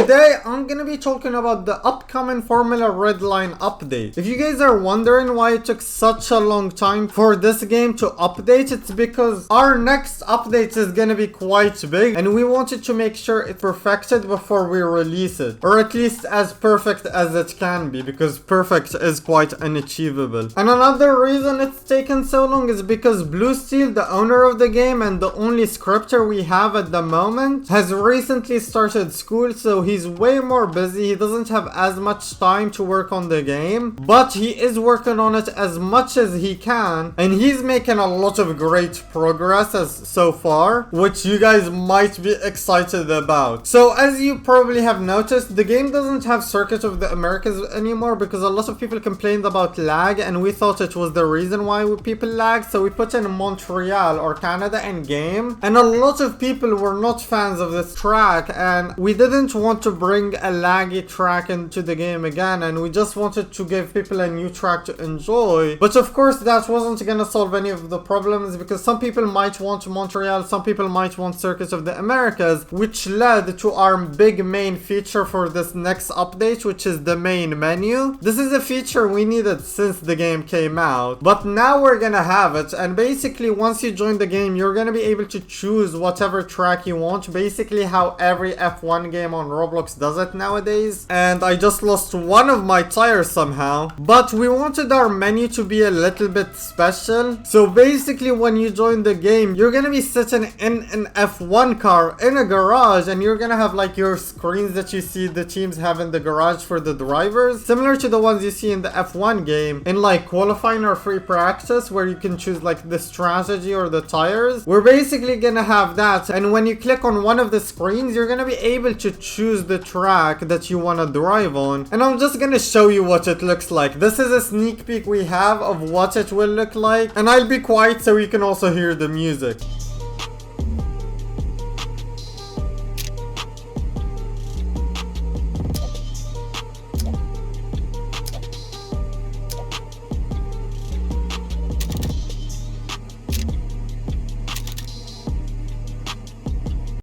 today I'm gonna be talking about the upcoming Formula Redline update. If you guys are wondering why it took such a long time for this game to update, it's because our next update is gonna be quite big and we wanted to make sure it's perfected before we release it, or at least as perfect as it can be, because perfect is quite unachievable. And another reason it's taken so long is because Blue Steel, the owner of the game and the only scripter we have at the moment, has recently started school, so he's way more busy. He doesn't have as much time to work on the game, but he is working on it as much as he can, and he's making a lot of great progress so far, which you guys might be excited about. So as you probably have noticed, the game doesn't have Circuit of the Americas anymore because a lot of people complained about lag, and we thought it was the reason why people lagged, so we put in Montreal or Canada in game, and a lot of people were not fans of this track, and we didn't want to bring a laggy track into the game again, and we just wanted to give people a new track to enjoy. But of course that wasn't gonna solve any of the problems, because some people might want Montreal, some people might want Circuit of the Americas, which led to our big main feature for this next update, which is the main menu. This is a feature we needed since the game came out, but now we're gonna have it, and basically once you join the game you're gonna be able to choose whatever track you want, basically how every F1 game on Roblox does it nowadays. And I just lost one of my tires somehow, but we wanted our menu to be a little bit special. So basically when you join the game you're gonna be sitting in an F1 car in a garage, and you're gonna have like your screens that you see the teams have in the garage for the drivers, similar to the ones you see in the F1 game in like qualifying or free practice, where you can choose like the strategy or the tires. We're basically gonna have that, and when you click on one of the screens you're gonna be able to choose the track that you want to drive on, and I'm just gonna show you what it looks like. This is a sneak peek we have of what it will look like, and I'll be quiet so you can also hear the music.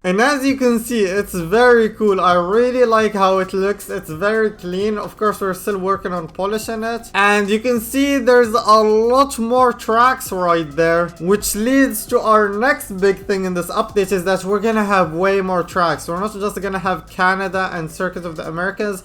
And as you can see, it's very cool. I really like how it looks. It's very clean. Of course, we're still working on polishing it. And you can see there's a lot more tracks right there, which leads to our next big thing in this update, is that we're gonna have way more tracks. We're not just gonna have Canada and Circuit of the Americas.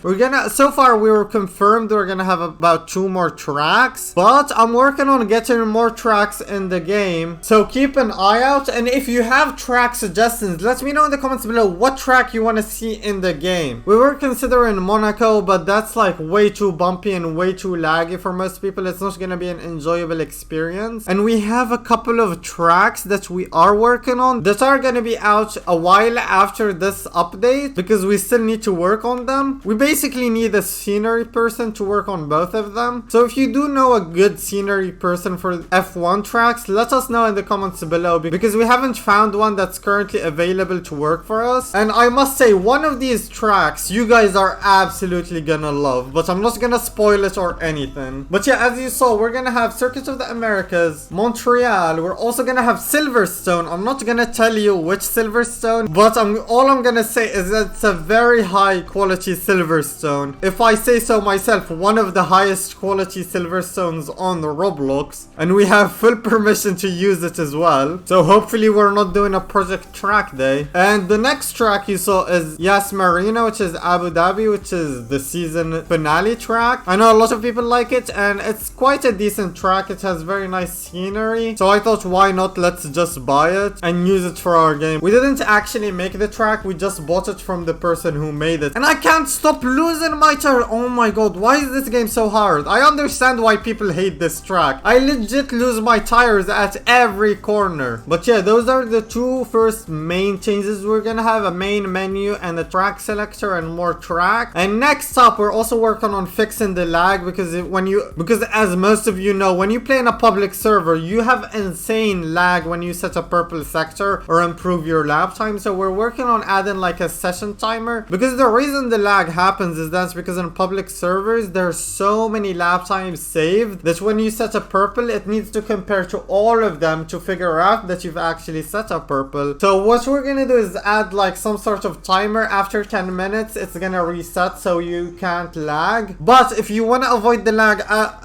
So far we were confirmed we're gonna have about 2 more tracks, but I'm working on getting more tracks in the game. So keep an eye out, and if you have track suggestions, let me know in the comments below what track you want to see in the game. We were considering Monaco, but that's like way too bumpy and way too laggy for most people. It's not gonna be an enjoyable experience. And we have a couple of tracks that we are working on that are gonna be out a while after this update, because we still need to work on them. We basically need a scenery person to work on both of them. So if you do know a good scenery person for F1 tracks, let us know in the comments below, because we haven't found one that's currently available to work for us. And I must say, one of these tracks you guys are absolutely gonna love, but I'm not gonna spoil it or anything. But yeah, as you saw, we're gonna have Circuit of the Americas, Montreal. We're also gonna have Silverstone. I'm not gonna tell you which Silverstone, but all I'm gonna say is that it's a very high quality Silverstone. If I say so myself, one of the highest quality Silverstones on the Roblox, and we have full permission to use it as well. So hopefully we're not doing a project track day. And the next track you saw is Yas Marina, which is Abu Dhabi, which is the season finale track. I know a lot of people like it, and it's quite a decent track. It has very nice scenery, so I thought, why not, let's just buy it and use it for our game. We didn't actually make the track, we just bought it from the person who made it. And I can't stop losing my tire. Oh my god, why is this game so hard? I understand why people hate this track. I legit lose my tires at every corner. But yeah, those are the two first main changes we're gonna have: a main menu and a track selector and more track. And next up, we're also working on fixing the lag, because as most of you know, when you play in a public server you have insane lag when you set a purple sector or improve your lap time. So we're working on adding like a session timer, because the reason the lag happens is that's because in public servers there's so many lap times saved that when you set a purple it needs to compare to all of them to figure out that you've actually set a purple. So what we're gonna do do is add like some sort of timer. After 10 minutes, it's gonna reset so you can't lag. But if you wanna avoid the lag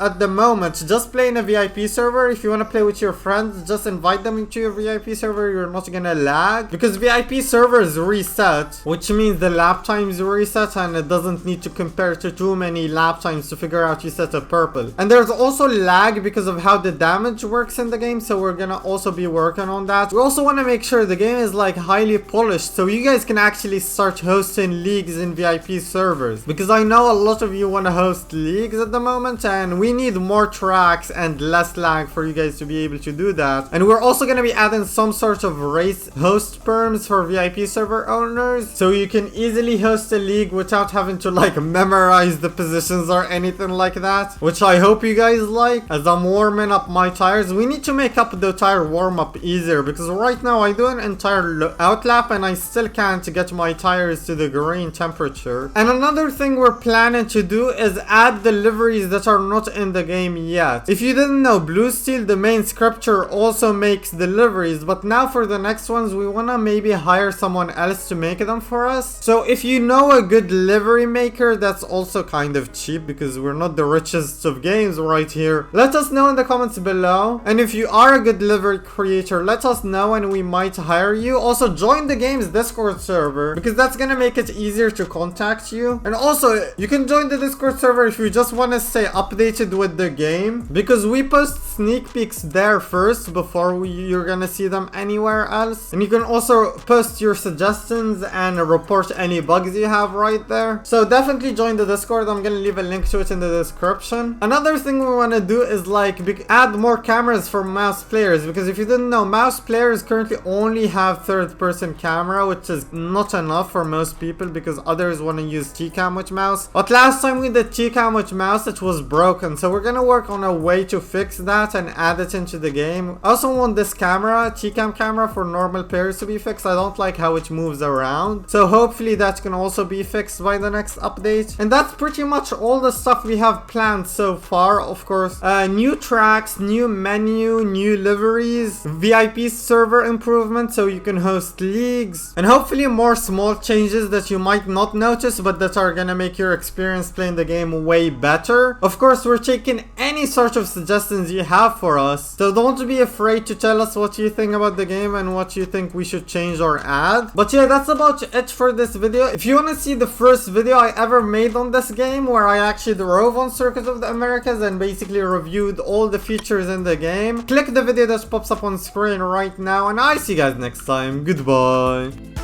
at the moment, just play in a VIP server. If you wanna play with your friends, just invite them into your VIP server. You're not gonna lag because VIP servers reset, which means the lap times reset and it doesn't need to compare to too many lap times to figure out you set a purple. And there's also lag because of how the damage works in the game, so we're gonna also be working on that. We also want to make sure the game is like highly polished so you guys can actually start hosting leagues in VIP servers, because I know a lot of you want to host leagues at the moment and we need more tracks and less lag for you guys to be able to do that. And we're also going to be adding some sort of race host perms for VIP server owners so you can easily host a league without having to like memorize the positions or anything like that, which I hope you guys like. As I'm warming up my tires, we need to make up the tire warm up easier because right now I do an entire outlap and I still can't get my tires to the green temperature. And another thing we're planning to do is add the liveries that are not in the game yet. If you didn't know, Blue Steel, the main scripture, also makes the liveries, but now for the next ones we want to maybe hire someone else to make them for us. So if you know a good livery maker that's also kind of cheap because we're not the richest of games right here, let us know in the comments below. And if you are a good livery creator, let us know and we might hire you. Also join the game's Discord server because that's gonna make it easier to contact you. And also you can join the Discord server if you just want to stay updated with the game, because we post sneak peeks there first before you're gonna see them anywhere else. And you can also post your suggestions and report any bugs you have right there. So definitely join the Discord. I'm gonna leave a link to it in the description. Another thing we want to do is like add more cameras for mouse players, because if you didn't know, mouse players currently only have third-person camera, which is not enough for most people because others want to use T-cam with mouse. But last time we did T-cam with mouse, it was broken, so we're gonna work on a way to fix that and add it into the game. I also want this camera, T-cam camera, for normal players to be fixed. I don't like how it moves around, so hopefully that can also be fixed by the next update. And that's pretty much all the stuff we have planned so far. Of course, new tracks, new menu, new liveries, VIP server improvement so you can host leagues, and hopefully more small changes that you might not notice but that are gonna make your experience playing the game way better. Of course, we're taking any sort of suggestions you have for us, so don't be afraid to tell us what you think about the game and what you think we should change or add. But yeah, that's about it for this video. If you want to see the first video I ever made on this game, where I actually drove on Circuit of the Americas and basically reviewed all the features in the game, click the video that pops up on screen right now, and I'll see you guys next time. Goodbye.